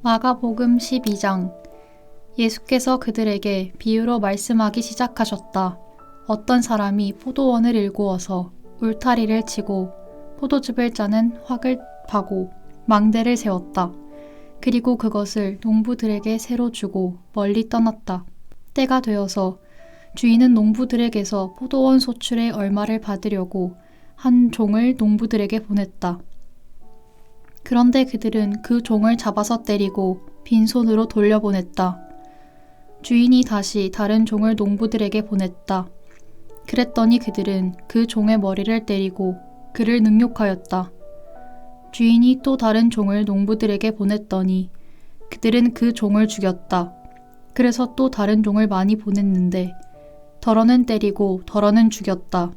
마가복음 12장. 예수께서 그들에게 비유로 말씀하기 시작하셨다. 어떤 사람이 포도원을 일구어서 울타리를 치고 포도즙을 짜는 확을 파고 망대를 세웠다. 그리고 그것을 농부들에게 새로 주고 멀리 떠났다. 때가 되어서 주인은 농부들에게서 포도원 소출의 얼마를 받으려고 한 종을 농부들에게 보냈다. 그런데 그들은 그 종을 잡아서 때리고 빈손으로 돌려보냈다. 주인이 다시 다른 종을 농부들에게 보냈다. 그랬더니 그들은 그 종의 머리를 때리고 그를 능욕하였다. 주인이 또 다른 종을 농부들에게 보냈더니 그들은 그 종을 죽였다. 그래서 또 다른 종을 많이 보냈는데 덜어는 때리고 덜어는 죽였다.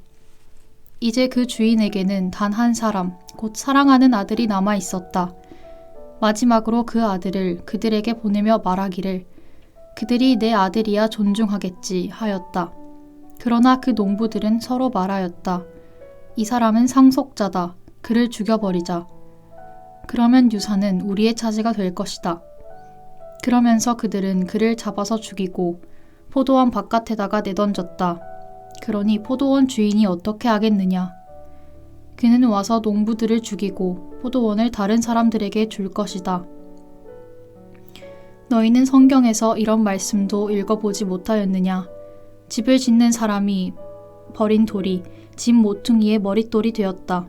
이제 그 주인에게는 단 한 사람, 곧 사랑하는 아들이 남아 있었다. 마지막으로 그 아들을 그들에게 보내며 말하기를 그들이 내 아들이야 존중하겠지 하였다. 그러나 그 농부들은 서로 말하였다. 이 사람은 상속자다. 그를 죽여버리자. 그러면 유산은 우리의 차지가 될 것이다. 그러면서 그들은 그를 잡아서 죽이고 포도원 바깥에다가 내던졌다. 그러니 포도원 주인이 어떻게 하겠느냐. 그는 와서 농부들을 죽이고 포도원을 다른 사람들에게 줄 것이다. 너희는 성경에서 이런 말씀도 읽어보지 못하였느냐. 집을 짓는 사람이 버린 돌이 집 모퉁이의 머릿돌이 되었다.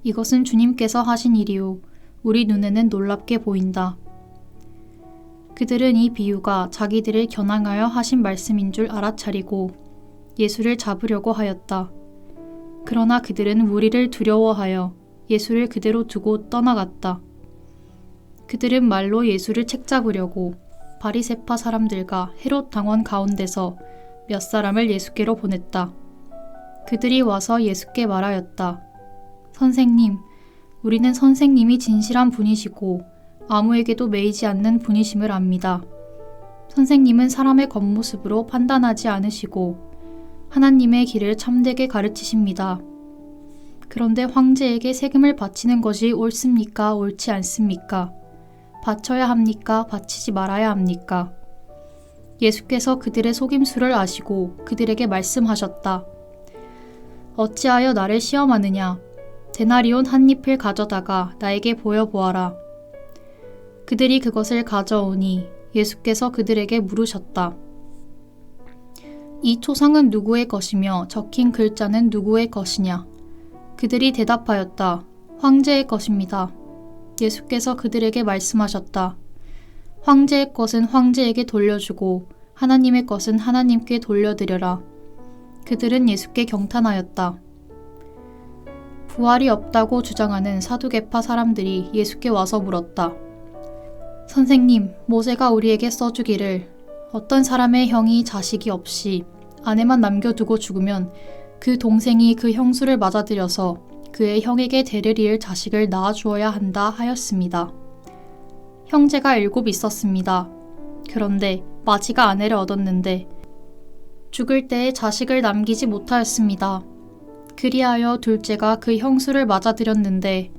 이것은 주님께서 하신 일이요. 우리 눈에는 놀랍게 보인다. 그들은 이 비유가 자기들을 겨냥하여 하신 말씀인 줄 알아차리고 예수를 잡으려고 하였다. 그러나 그들은 무리를 두려워하여 예수를 그대로 두고 떠나갔다. 그들은 말로 예수를 책잡으려고 바리새파 사람들과 헤롯 당원 가운데서 몇 사람을 예수께로 보냈다. 그들이 와서 예수께 말하였다. 선생님, 우리는 선생님이 진실한 분이시고 아무에게도 매이지 않는 분이심을 압니다. 선생님은 사람의 겉모습으로 판단하지 않으시고 하나님의 길을 참되게 가르치십니다. 그런데 황제에게 세금을 바치는 것이 옳습니까? 옳지 않습니까? 바쳐야 합니까? 바치지 말아야 합니까? 예수께서 그들의 속임수를 아시고 그들에게 말씀하셨다. 어찌하여 나를 시험하느냐? 데나리온 한 잎을 가져다가 나에게 보여보아라. 그들이 그것을 가져오니 예수께서 그들에게 물으셨다. 이 초상은 누구의 것이며 적힌 글자는 누구의 것이냐? 그들이 대답하였다. 황제의 것입니다. 예수께서 그들에게 말씀하셨다. 황제의 것은 황제에게 돌려주고 하나님의 것은 하나님께 돌려드려라. 그들은 예수께 경탄하였다. 부활이 없다고 주장하는 사두개파 사람들이 예수께 와서 물었다. 선생님, 모세가 우리에게 써주기를 어떤 사람의 형이 자식이 없이 아내만 남겨두고 죽으면 그 동생이 그 형수를 맞아들여서 그의 형에게 대를 이을 자식을 낳아주어야 한다 하였습니다. 형제가 7 있었습니다. 그런데 마지가 아내를 얻었는데 죽을 때에 자식을 남기지 못하였습니다. 그리하여 둘째가 그 형수를 맞아들였는데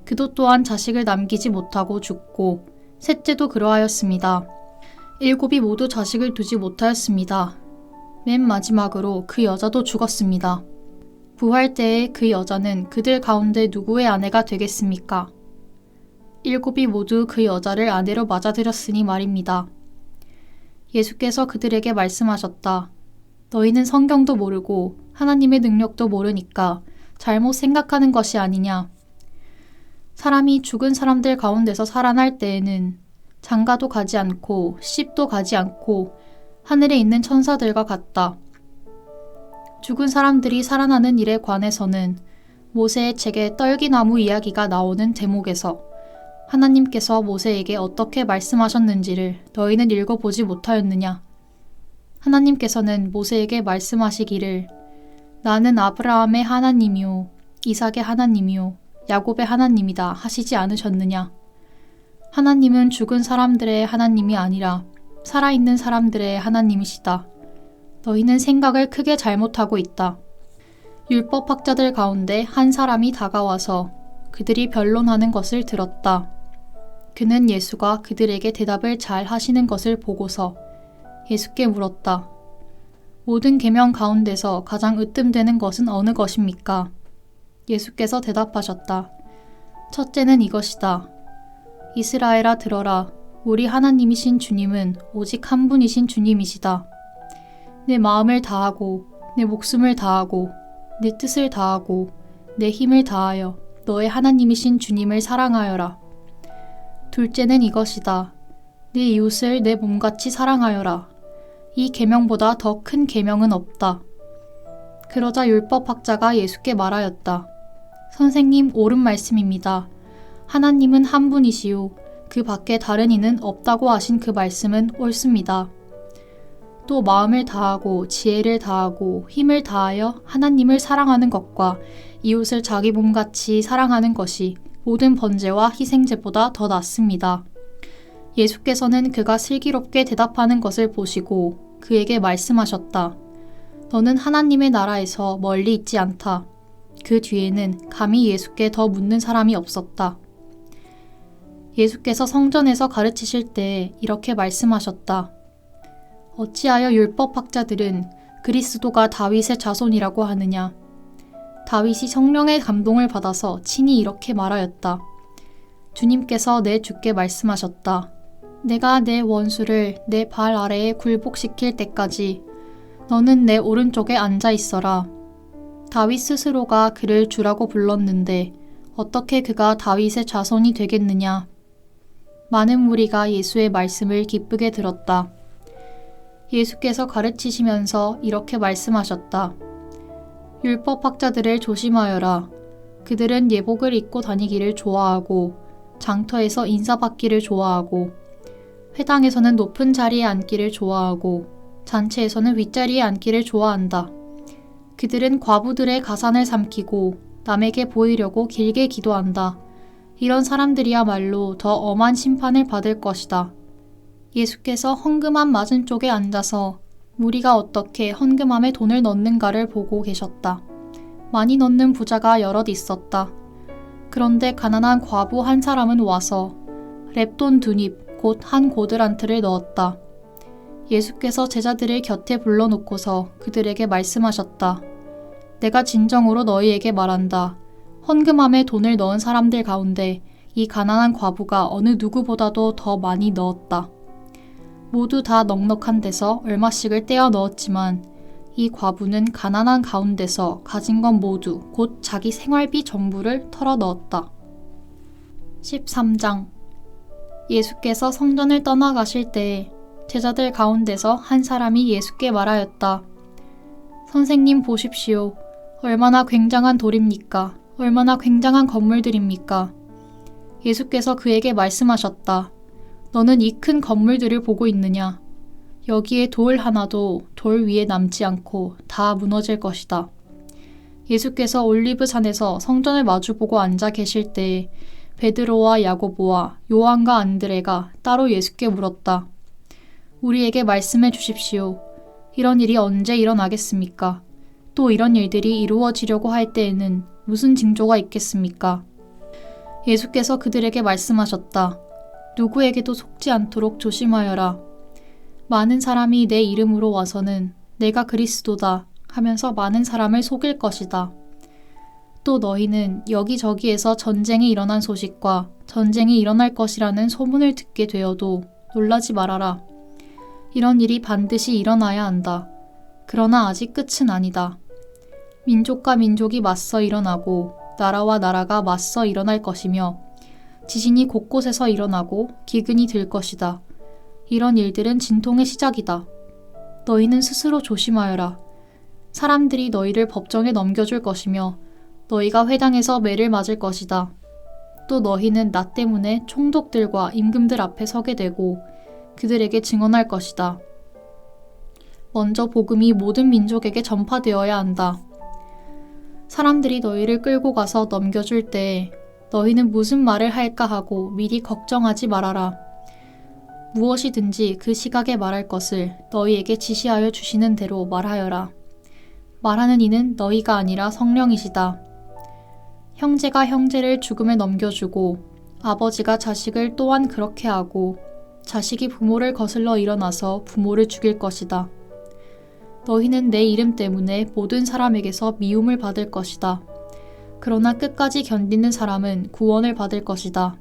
그도 또한 자식을 남기지 못하고 죽고 셋째도 그러하였습니다. 7이 모두 자식을 두지 못하였습니다. 맨 마지막으로 그 여자도 죽었습니다. 부활 때에 그 여자는 그들 가운데 누구의 아내가 되겠습니까? 7이 모두 그 여자를 아내로 맞아들였으니 말입니다. 예수께서 그들에게 말씀하셨다. 너희는 성경도 모르고 하나님의 능력도 모르니까 잘못 생각하는 것이 아니냐. 사람이 죽은 사람들 가운데서 살아날 때에는 장가도 가지 않고 씹도 가지 않고 하늘에 있는 천사들과 같다. 죽은 사람들이 살아나는 일에 관해서는 모세의 책에 떨기나무 이야기가 나오는 대목에서 하나님께서 모세에게 어떻게 말씀하셨는지를 너희는 읽어보지 못하였느냐. 하나님께서는 모세에게 말씀하시기를 나는 아브라함의 하나님이요 이삭의 하나님이요 야곱의 하나님이다 하시지 않으셨느냐. 하나님은 죽은 사람들의 하나님이 아니라 살아있는 사람들의 하나님이시다. 너희는 생각을 크게 잘못하고 있다. 율법학자들 가운데 한 사람이 다가와서 그들이 변론하는 것을 들었다. 그는 예수가 그들에게 대답을 잘 하시는 것을 보고서 예수께 물었다. 모든 계명 가운데서 가장 으뜸되는 것은 어느 것입니까? 예수께서 대답하셨다. 첫째는 이것이다. 이스라엘아 들어라. 우리 하나님이신 주님은 오직 한 분이신 주님이시다. 내 마음을 다하고 내 목숨을 다하고 내 뜻을 다하고 내 힘을 다하여 너의 하나님이신 주님을 사랑하여라. 둘째는 이것이다. 네 이웃을 내 몸같이 사랑하여라. 이 계명보다 더 큰 계명은 없다. 그러자 율법학자가 예수께 말하였다. 선생님, 옳은 말씀입니다. 하나님은 한 분이시요 그 밖에 다른 이는 없다고 하신 그 말씀은 옳습니다. 또 마음을 다하고 지혜를 다하고 힘을 다하여 하나님을 사랑하는 것과 이웃을 자기 몸같이 사랑하는 것이 모든 번제와 희생제보다 더 낫습니다. 예수께서는 그가 슬기롭게 대답하는 것을 보시고 그에게 말씀하셨다. 너는 하나님의 나라에서 멀리 있지 않다. 그 뒤에는 감히 예수께 더 묻는 사람이 없었다. 예수께서 성전에서 가르치실 때 이렇게 말씀하셨다. 어찌하여 율법학자들은 그리스도가 다윗의 자손이라고 하느냐? 다윗이 성령의 감동을 받아서 친히 이렇게 말하였다. 주님께서 내 주께 말씀하셨다. 내가 내 원수를 내 발 아래에 굴복시킬 때까지 너는 내 오른쪽에 앉아 있어라. 다윗 스스로가 그를 주라고 불렀는데 어떻게 그가 다윗의 자손이 되겠느냐? 많은 무리가 예수의 말씀을 기쁘게 들었다. 예수께서 가르치시면서 이렇게 말씀하셨다. 율법학자들을 조심하여라. 그들은 예복을 입고 다니기를 좋아하고 장터에서 인사받기를 좋아하고 회당에서는 높은 자리에 앉기를 좋아하고 잔치에서는 윗자리에 앉기를 좋아한다. 그들은 과부들의 가산을 삼키고 남에게 보이려고 길게 기도한다. 이런 사람들이야말로 더 엄한 심판을 받을 것이다. 예수께서 헌금함 맞은쪽에 앉아서 무리가 어떻게 헌금함에 돈을 넣는가를 보고 계셨다. 많이 넣는 부자가 여럿 있었다. 그런데 가난한 과부 한 사람은 와서 렙돈 2닙 곧 한 고드란트를 넣었다. 예수께서 제자들을 곁에 불러놓고서 그들에게 말씀하셨다. 내가 진정으로 너희에게 말한다. 헌금함에 돈을 넣은 사람들 가운데 이 가난한 과부가 어느 누구보다도 더 많이 넣었다. 모두 다 넉넉한 데서 얼마씩을 떼어 넣었지만 이 과부는 가난한 가운데서 가진 것 모두 곧 자기 생활비 전부를 털어 넣었다. 13장 예수께서 성전을 떠나가실 때 제자들 가운데서 한 사람이 예수께 말하였다. 선생님 보십시오. 얼마나 굉장한 돌입니까? 얼마나 굉장한 건물들입니까? 예수께서 그에게 말씀하셨다. 너는 이 큰 건물들을 보고 있느냐? 여기에 돌 하나도 돌 위에 남지 않고 다 무너질 것이다. 예수께서 올리브산에서 성전을 마주보고 앉아 계실 때 베드로와 야고보와 요한과 안드레가 따로 예수께 물었다. 우리에게 말씀해 주십시오. 이런 일이 언제 일어나겠습니까? 또 이런 일들이 이루어지려고 할 때에는 무슨 징조가 있겠습니까? 예수께서 그들에게 말씀하셨다. 누구에게도 속지 않도록 조심하여라. 많은 사람이 내 이름으로 와서는 내가 그리스도다 하면서 많은 사람을 속일 것이다. 또 너희는 여기저기에서 전쟁이 일어난 소식과 전쟁이 일어날 것이라는 소문을 듣게 되어도 놀라지 말아라. 이런 일이 반드시 일어나야 한다. 그러나 아직 끝은 아니다. 민족과 민족이 맞서 일어나고 나라와 나라가 맞서 일어날 것이며 지진이 곳곳에서 일어나고 기근이 들 것이다. 이런 일들은 진통의 시작이다. 너희는 스스로 조심하여라. 사람들이 너희를 법정에 넘겨줄 것이며 너희가 회당에서 매를 맞을 것이다. 또 너희는 나 때문에 총독들과 임금들 앞에 서게 되고 그들에게 증언할 것이다. 먼저 복음이 모든 민족에게 전파되어야 한다. 사람들이 너희를 끌고 가서 넘겨줄 때 너희는 무슨 말을 할까 하고 미리 걱정하지 말아라. 무엇이든지 그 시각에 말할 것을 너희에게 지시하여 주시는 대로 말하여라. 말하는 이는 너희가 아니라 성령이시다. 형제가 형제를 죽음에 넘겨주고 아버지가 자식을 또한 그렇게 하고 자식이 부모를 거슬러 일어나서 부모를 죽일 것이다. 너희는 내 이름 때문에 모든 사람에게서 미움을 받을 것이다. 그러나 끝까지 견디는 사람은 구원을 받을 것이다.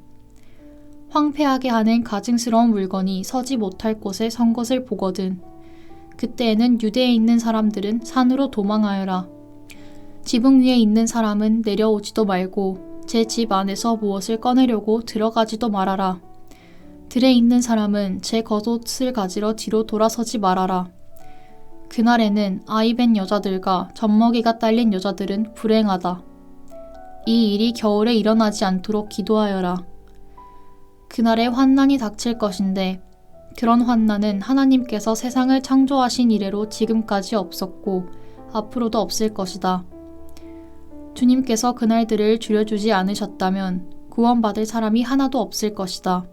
황폐하게 하는 가증스러운 물건이 서지 못할 곳에 선 것을 보거든. 그때에는 유대에 있는 사람들은 산으로 도망하여라. 지붕 위에 있는 사람은 내려오지도 말고 제 집 안에서 무엇을 꺼내려고 들어가지도 말아라. 들에 있는 사람은 제 겉옷을 가지러 뒤로 돌아서지 말아라. 그날에는 아이벤 여자들과 젖먹이가 딸린 여자들은 불행하다. 이 일이 겨울에 일어나지 않도록 기도하여라. 그날에 환난이 닥칠 것인데 그런 환난은 하나님께서 세상을 창조하신 이래로 지금까지 없었고 앞으로도 없을 것이다. 주님께서 그날들을 줄여주지 않으셨다면 구원받을 사람이 하나도 없을 것이다.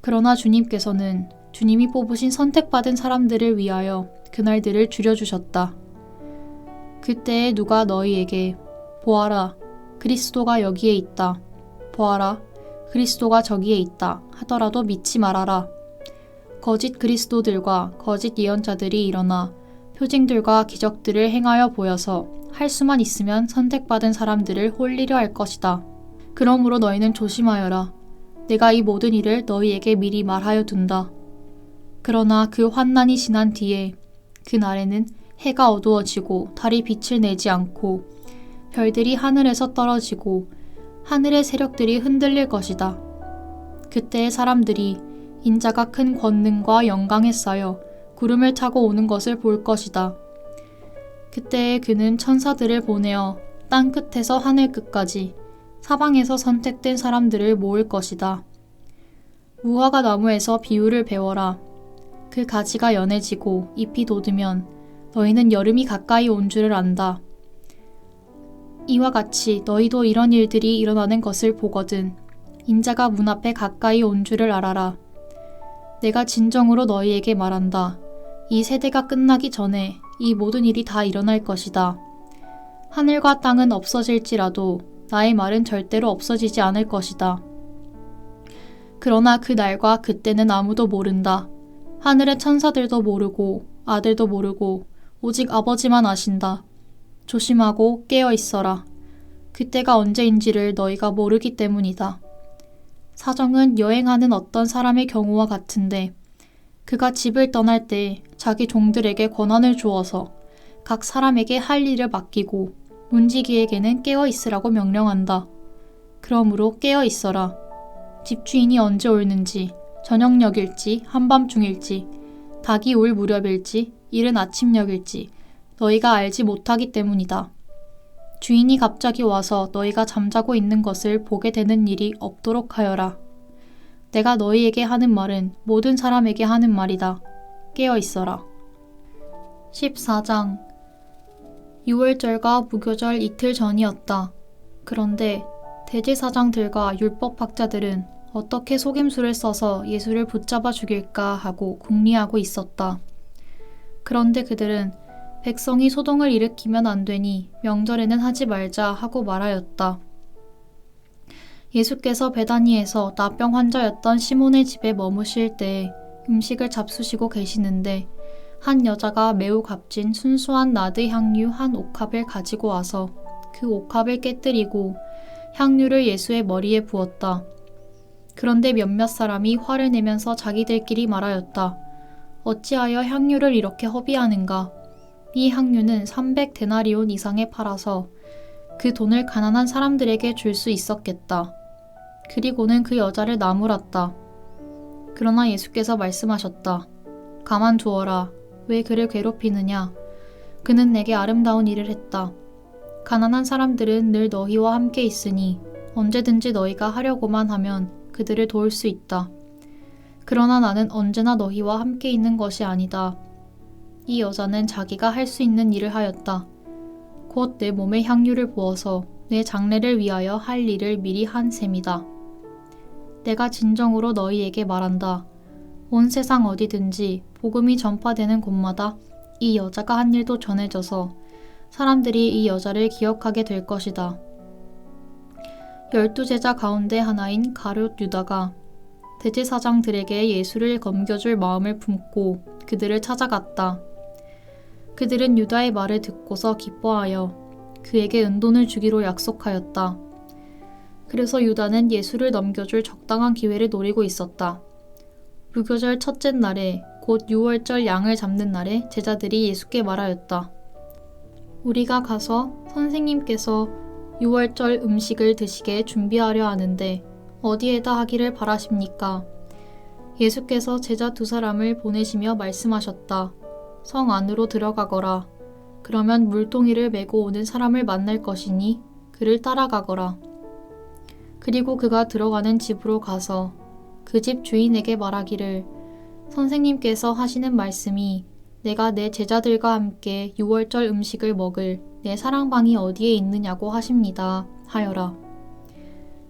그러나 주님께서는 주님이 뽑으신 선택받은 사람들을 위하여 그날들을 줄여주셨다. 그때에 누가 너희에게 보아라, 그리스도가 여기에 있다. 보아라, 그리스도가 저기에 있다 하더라도 믿지 말아라. 거짓 그리스도들과 거짓 예언자들이 일어나 표징들과 기적들을 행하여 보여서 할 수만 있으면 선택받은 사람들을 홀리려 할 것이다. 그러므로 너희는 조심하여라. 내가 이 모든 일을 너희에게 미리 말하여 둔다. 그러나 그 환난이 지난 뒤에 그 날에는 해가 어두워지고 달이 빛을 내지 않고 별들이 하늘에서 떨어지고 하늘의 세력들이 흔들릴 것이다. 그때의 사람들이 인자가 큰 권능과 영광에 쌓여 구름을 타고 오는 것을 볼 것이다. 그때에 그는 천사들을 보내어 땅 끝에서 하늘 끝까지 사방에서 선택된 사람들을 모을 것이다. 무화과 나무에서 비유를 배워라. 그 가지가 연해지고 잎이 돋으면 너희는 여름이 가까이 온 줄을 안다. 이와 같이 너희도 이런 일들이 일어나는 것을 보거든 인자가 문 앞에 가까이 온 줄을 알아라. 내가 진정으로 너희에게 말한다. 이 세대가 끝나기 전에 이 모든 일이 다 일어날 것이다. 하늘과 땅은 없어질지라도 나의 말은 절대로 없어지지 않을 것이다. 그러나 그 날과 그때는 아무도 모른다. 하늘의 천사들도 모르고 아들도 모르고 오직 아버지만 아신다. 조심하고 깨어 있어라. 그때가 언제인지를 너희가 모르기 때문이다. 사정은 여행하는 어떤 사람의 경우와 같은데 그가 집을 떠날 때 자기 종들에게 권한을 주어서 각 사람에게 할 일을 맡기고 문지기에게는 깨어 있으라고 명령한다. 그러므로 깨어 있어라. 집주인이 언제 오는지 저녁녘일지 한밤중일지 닭이 올 무렵일지 이른 아침녘일지 너희가 알지 못하기 때문이다. 주인이 갑자기 와서 너희가 잠자고 있는 것을 보게 되는 일이 없도록 하여라. 내가 너희에게 하는 말은 모든 사람에게 하는 말이다. 깨어 있어라. 14장 6월절과 무교절 이틀 전이었다. 그런데 대제사장들과 율법학자들은 어떻게 속임수를 써서 예수를 붙잡아 죽일까 하고 궁리하고 있었다. 그런데 그들은 백성이 소동을 일으키면 안 되니 명절에는 하지 말자 하고 말하였다. 예수께서 베다니에서 나병 환자였던 시몬의 집에 머무실 때 음식을 잡수시고 계시는데 한 여자가 매우 값진 순수한 나드 향유 한 옥합을 가지고 와서 그 옥합을 깨뜨리고 향유를 예수의 머리에 부었다. 그런데 몇몇 사람이 화를 내면서 자기들끼리 말하였다. 어찌하여 향유를 이렇게 허비하는가? 이 향유는 300데나리온 이상에 팔아서 그 돈을 가난한 사람들에게 줄 수 있었겠다. 그리고는 그 여자를 나무랐다. 그러나 예수께서 말씀하셨다. 가만두어라. 왜 그를 괴롭히느냐? 그는 내게 아름다운 일을 했다. 가난한 사람들은 늘 너희와 함께 있으니 언제든지 너희가 하려고만 하면 그들을 도울 수 있다. 그러나 나는 언제나 너희와 함께 있는 것이 아니다. 이 여자는 자기가 할 수 있는 일을 하였다. 곧 내 몸에 향유를 부어서 내 장례를 위하여 할 일을 미리 한 셈이다. 내가 진정으로 너희에게 말한다. 온 세상 어디든지 복음이 전파되는 곳마다 이 여자가 한 일도 전해져서 사람들이 이 여자를 기억하게 될 것이다. 12 제자 가운데 하나인 가룟 유다가 대제사장들에게 예수를 넘겨줄 마음을 품고 그들을 찾아갔다. 그들은 유다의 말을 듣고서 기뻐하여 그에게 은돈을 주기로 약속하였다. 그래서 유다는 예수를 넘겨줄 적당한 기회를 노리고 있었다. 무교절 첫째 날에 곧 유월절 양을 잡는 날에 제자들이 예수께 말하였다. 우리가 가서 선생님께서 유월절 음식을 드시게 준비하려 하는데 어디에다 하기를 바라십니까? 예수께서 제자 2사람을 보내시며 말씀하셨다. 성 안으로 들어가거라. 그러면 물동이를 메고 오는 사람을 만날 것이니 그를 따라가거라. 그리고 그가 들어가는 집으로 가서 그 집 주인에게 말하기를 선생님께서 하시는 말씀이 내가 내 제자들과 함께 유월절 음식을 먹을 내 사랑방이 어디에 있느냐고 하십니다. 하여라.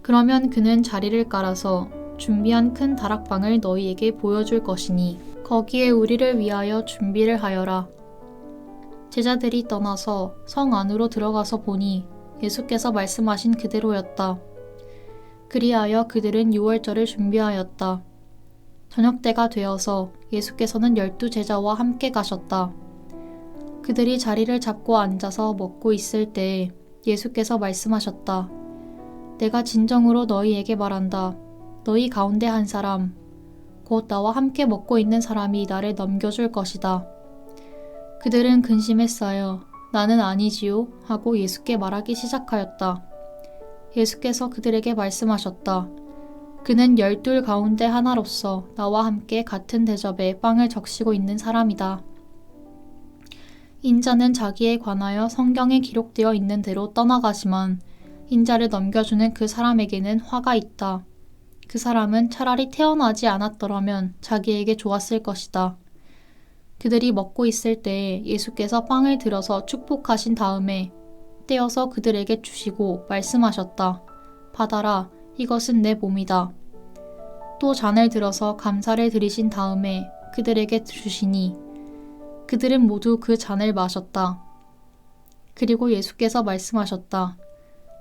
그러면 그는 자리를 깔아서 준비한 큰 다락방을 너희에게 보여줄 것이니 거기에 우리를 위하여 준비를 하여라. 제자들이 떠나서 성 안으로 들어가서 보니 예수께서 말씀하신 그대로였다. 그리하여 그들은 유월절을 준비하였다. 저녁때가 되어서 예수께서는 12 제자와 함께 가셨다. 그들이 자리를 잡고 앉아서 먹고 있을 때에 예수께서 말씀하셨다. 내가 진정으로 너희에게 말한다. 너희 가운데 한 사람, 곧 나와 함께 먹고 있는 사람이 나를 넘겨줄 것이다. 그들은 근심했어요. 나는 아니지요 하고 예수께 말하기 시작하였다. 예수께서 그들에게 말씀하셨다. 그는 12 가운데 하나로서 나와 함께 같은 대접에 빵을 적시고 있는 사람이다. 인자는 자기에 관하여 성경에 기록되어 있는 대로 떠나가지만 인자를 넘겨주는 그 사람에게는 화가 있다. 그 사람은 차라리 태어나지 않았더라면 자기에게 좋았을 것이다. 그들이 먹고 있을 때에 예수께서 빵을 들어서 축복하신 다음에 떼어서 그들에게 주시고 말씀하셨다. 받아라, 이것은 내 몸이다. 또 잔을 들어서 감사를 드리신 다음에 그들에게 주시니 그들은 모두 그 잔을 마셨다. 그리고 예수께서 말씀하셨다.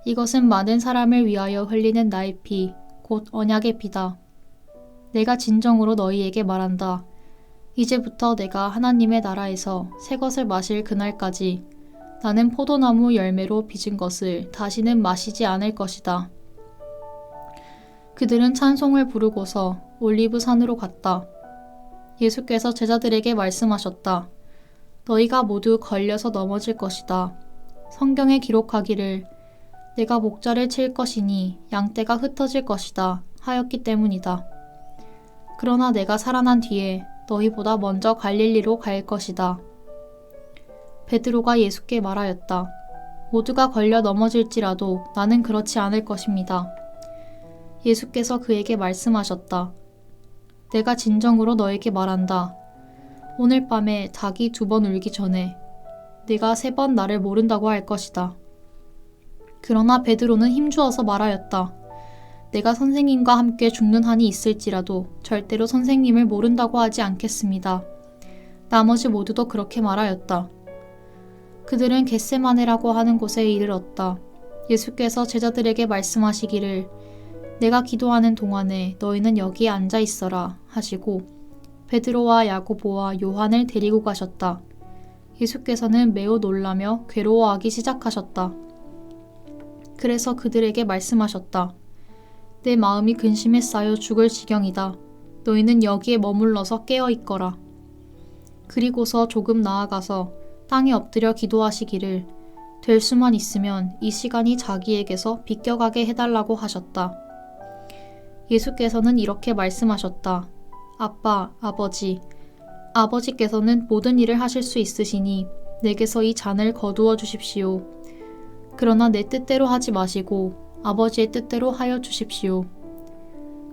이것은 많은 사람을 위하여 흘리는 나의 피, 곧 언약의 피다. 내가 진정으로 너희에게 말한다. 이제부터 내가 하나님의 나라에서 새 것을 마실 그날까지 나는 포도나무 열매로 빚은 것을 다시는 마시지 않을 것이다. 그들은 찬송을 부르고서 올리브 산으로 갔다. 예수께서 제자들에게 말씀하셨다. 너희가 모두 걸려서 넘어질 것이다. 성경에 기록하기를 내가 목자를 칠 것이니 양떼가 흩어질 것이다 하였기 때문이다. 그러나 내가 살아난 뒤에 너희보다 먼저 갈릴리로 갈 것이다. 베드로가 예수께 말하였다. 모두가 걸려 넘어질지라도 나는 그렇지 않을 것입니다. 예수께서 그에게 말씀하셨다. 내가 진정으로 너에게 말한다. 오늘 밤에 닭이 2번 울기 전에 네가 3번 나를 모른다고 할 것이다. 그러나 베드로는 힘주어서 말하였다. 내가 선생님과 함께 죽는 한이 있을지라도 절대로 선생님을 모른다고 하지 않겠습니다. 나머지 모두도 그렇게 말하였다. 그들은 겟세마네라고 하는 곳에 이르렀다. 예수께서 제자들에게 말씀하시기를 내가 기도하는 동안에 너희는 여기에 앉아 있어라 하시고 베드로와 야고보와 요한을 데리고 가셨다. 예수께서는 매우 놀라며 괴로워하기 시작하셨다. 그래서 그들에게 말씀하셨다. 내 마음이 근심에 쌓여 죽을 지경이다. 너희는 여기에 머물러서 깨어 있거라. 그리고서 조금 나아가서 땅에 엎드려 기도하시기를 될 수만 있으면 이 시간이 자기에게서 비껴가게 해달라고 하셨다. 예수께서는 이렇게 말씀하셨다. 아빠, 아버지, 아버지께서는 모든 일을 하실 수 있으시니 내게서 이 잔을 거두어 주십시오. 그러나 내 뜻대로 하지 마시고 아버지의 뜻대로 하여 주십시오.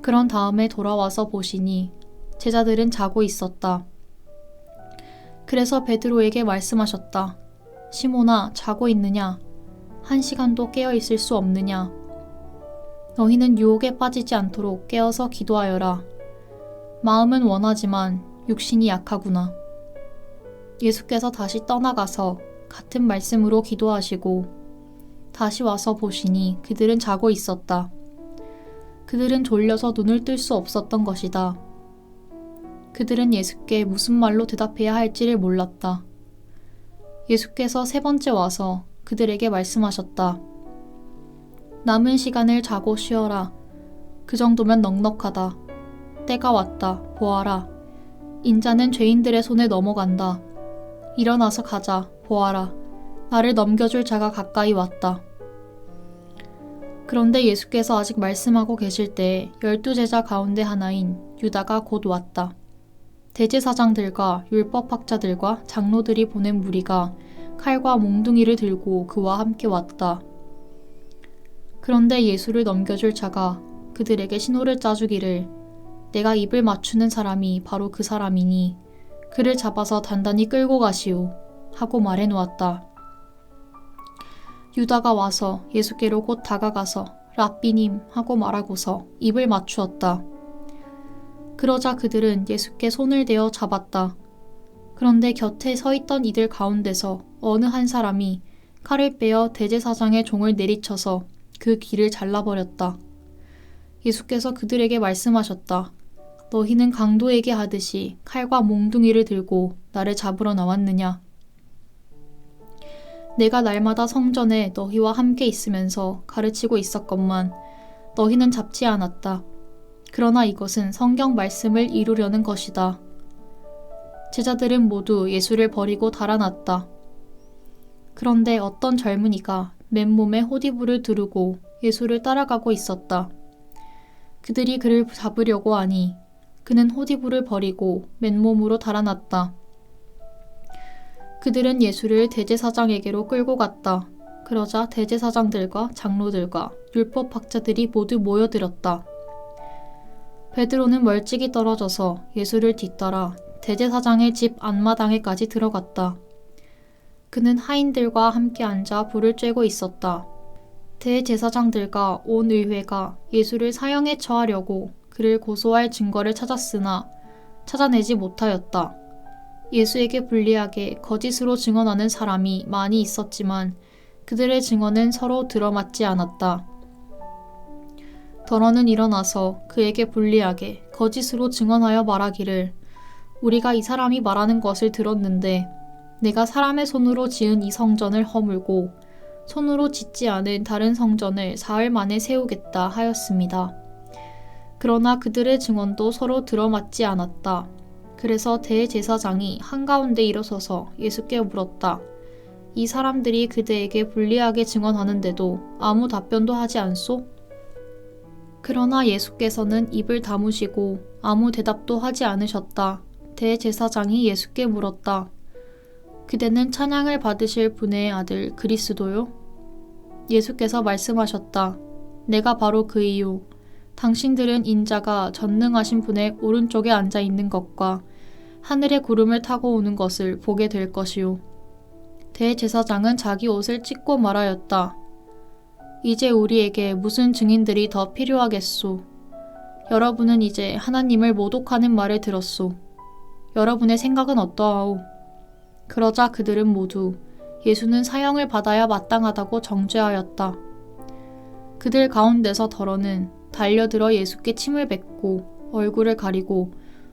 그런 다음에 돌아와서 보시니 제자들은 자고 있었다. 그래서 베드로에게 말씀하셨다. 시몬아, 자고 있느냐? 1시간도 깨어 있을 수 없느냐? 너희는 유혹에 빠지지 않도록 깨어서 기도하여라. 마음은 원하지만 육신이 약하구나. 예수께서 다시 떠나가서 같은 말씀으로 기도하시고 다시 와서 보시니 그들은 자고 있었다. 그들은 졸려서 눈을 뜰 수 없었던 것이다. 그들은 예수께 무슨 말로 대답해야 할지를 몰랐다. 예수께서 세 번째 와서 그들에게 말씀하셨다. 남은 시간을 자고 쉬어라. 그 정도면 넉넉하다. 때가 왔다. 보아라. 인자는 죄인들의 손에 넘어간다. 일어나서 가자. 보아라. 나를 넘겨줄 자가 가까이 왔다. 그런데 예수께서 아직 말씀하고 계실 때 12제자 가운데 하나인 유다가 곧 왔다. 대제사장들과 율법학자들과 장로들이 보낸 무리가 칼과 몽둥이를 들고 그와 함께 왔다. 그런데 예수를 넘겨줄 자가 그들에게 신호를 짜주기를 내가 입을 맞추는 사람이 바로 그 사람이니 그를 잡아서 단단히 끌고 가시오 하고 말해놓았다. 유다가 와서 예수께로 곧 다가가서 랍비님 하고 말하고서 입을 맞추었다. 그러자 그들은 예수께 손을 대어 잡았다. 그런데 곁에 서 있던 이들 가운데서 어느 한 사람이 칼을 빼어 대제사장의 종을 내리쳐서 그 귀를 잘라버렸다. 예수께서 그들에게 말씀하셨다. 너희는 강도에게 하듯이 칼과 몽둥이를 들고 나를 잡으러 나왔느냐? 내가 날마다 성전에 너희와 함께 있으면서 가르치고 있었건만 너희는 잡지 않았다. 그러나 이것은 성경 말씀을 이루려는 것이다. 제자들은 모두 예수를 버리고 달아났다. 그런데 어떤 젊은이가 맨몸에 호디부를 두르고 예수를 따라가고 있었다. 그들이 그를 잡으려고 하니 그는 호디부를 버리고 맨몸으로 달아났다. 그들은 예수를 대제사장에게로 끌고 갔다. 그러자 대제사장들과 장로들과 율법학자들이 모두 모여들었다. 베드로는 멀찍이 떨어져서 예수를 뒤따라 대제사장의 집 안마당에까지 들어갔다. 그는 하인들과 함께 앉아 불을 쬐고 있었다. 대제사장들과 온 의회가 예수를 사형에 처하려고 그를 고소할 증거를 찾았으나 찾아내지 못하였다. 예수에게 불리하게 거짓으로 증언하는 사람이 많이 있었지만 그들의 증언은 서로 들어맞지 않았다. 더러는 일어나서 그에게 불리하게 거짓으로 증언하여 말하기를 우리가 이 사람이 말하는 것을 들었는데 내가 사람의 손으로 지은 이 성전을 허물고 손으로 짓지 않은 다른 성전을 사흘 만에 세우겠다 하였습니다. 그러나 그들의 증언도 서로 들어맞지 않았다. 그래서 대제사장이 한가운데 일어서서 예수께 물었다. 이 사람들이 그대에게 불리하게 증언하는데도 아무 답변도 하지 않소? 그러나 예수께서는 입을 다무시고 아무 대답도 하지 않으셨다. 대제사장이 예수께 물었다. 그대는 찬양을 받으실 분의 아들 그리스도요? 예수께서 말씀하셨다. 내가 바로 그이요. 당신들은 인자가 전능하신 분의 오른쪽에 앉아 있는 것과 하늘의 구름을 타고 오는 것을 보게 될 것이요. 대제사장은 자기 옷을 찢고 말하였다. 이제 우리에게 무슨 증인들이 더 필요하겠소. 여러분은 이제 하나님을 모독하는 말을 들었소. 여러분의 생각은 어떠하오? 그러자 그들은 모두 예수는 사형을 받아야 마땅하다고 정죄하였다. 그들 가운데서 더러는 달려들어 예수께 침을 뱉고 얼굴을 가리고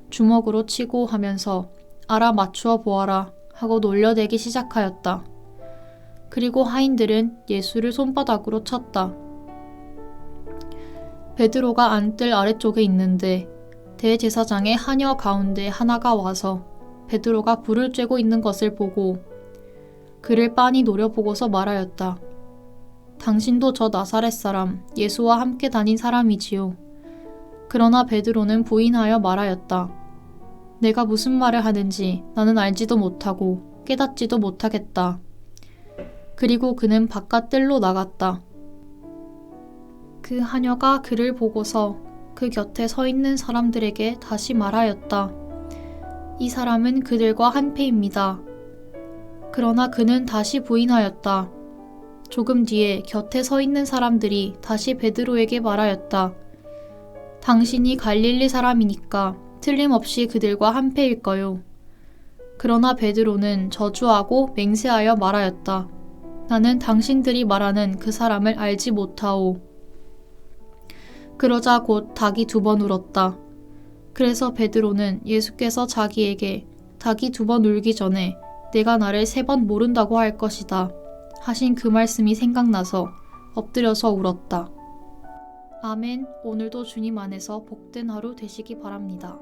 주먹으로 치고 하면서 알아맞추어 보아라 하고 놀려대기 시작하였다. 그리고 하인들은 예수를 손바닥으로 쳤다. 베드로가 안뜰 아래쪽에 있는데 대제사장의 하녀 가운데 하나가 와서 베드로가 불을 쬐고 있는 것을 보고 그를 빤히 노려보고서 말하였다. 당신도 저 나사렛 사람 예수와 함께 다닌 사람이지요. 그러나 베드로는 부인하여 말하였다. 내가 무슨 말을 하는지 나는 알지도 못하고 깨닫지도 못하겠다. 그리고 그는 바깥 뜰로 나갔다. 그 하녀가 그를 보고서 그 곁에 서 있는 사람들에게 다시 말하였다. 이 사람은 그들과 한패입니다. 그러나 그는 다시 부인하였다. 조금 뒤에 곁에 서 있는 사람들이 다시 베드로에게 말하였다. 당신이 갈릴리 사람이니까 틀림없이 그들과 한패일까요? 그러나 베드로는 저주하고 맹세하여 말하였다. 나는 당신들이 말하는 그 사람을 알지 못하오. 그러자 곧 닭이 2번 울었다. 그래서 베드로는 예수께서 자기에게 닭이 2번 울기 전에 내가 나를 3번 모른다고 할 것이다 하신 그 말씀이 생각나서 엎드려서 울었다. 아멘. 오늘도 주님 안에서 복된 하루 되시기 바랍니다.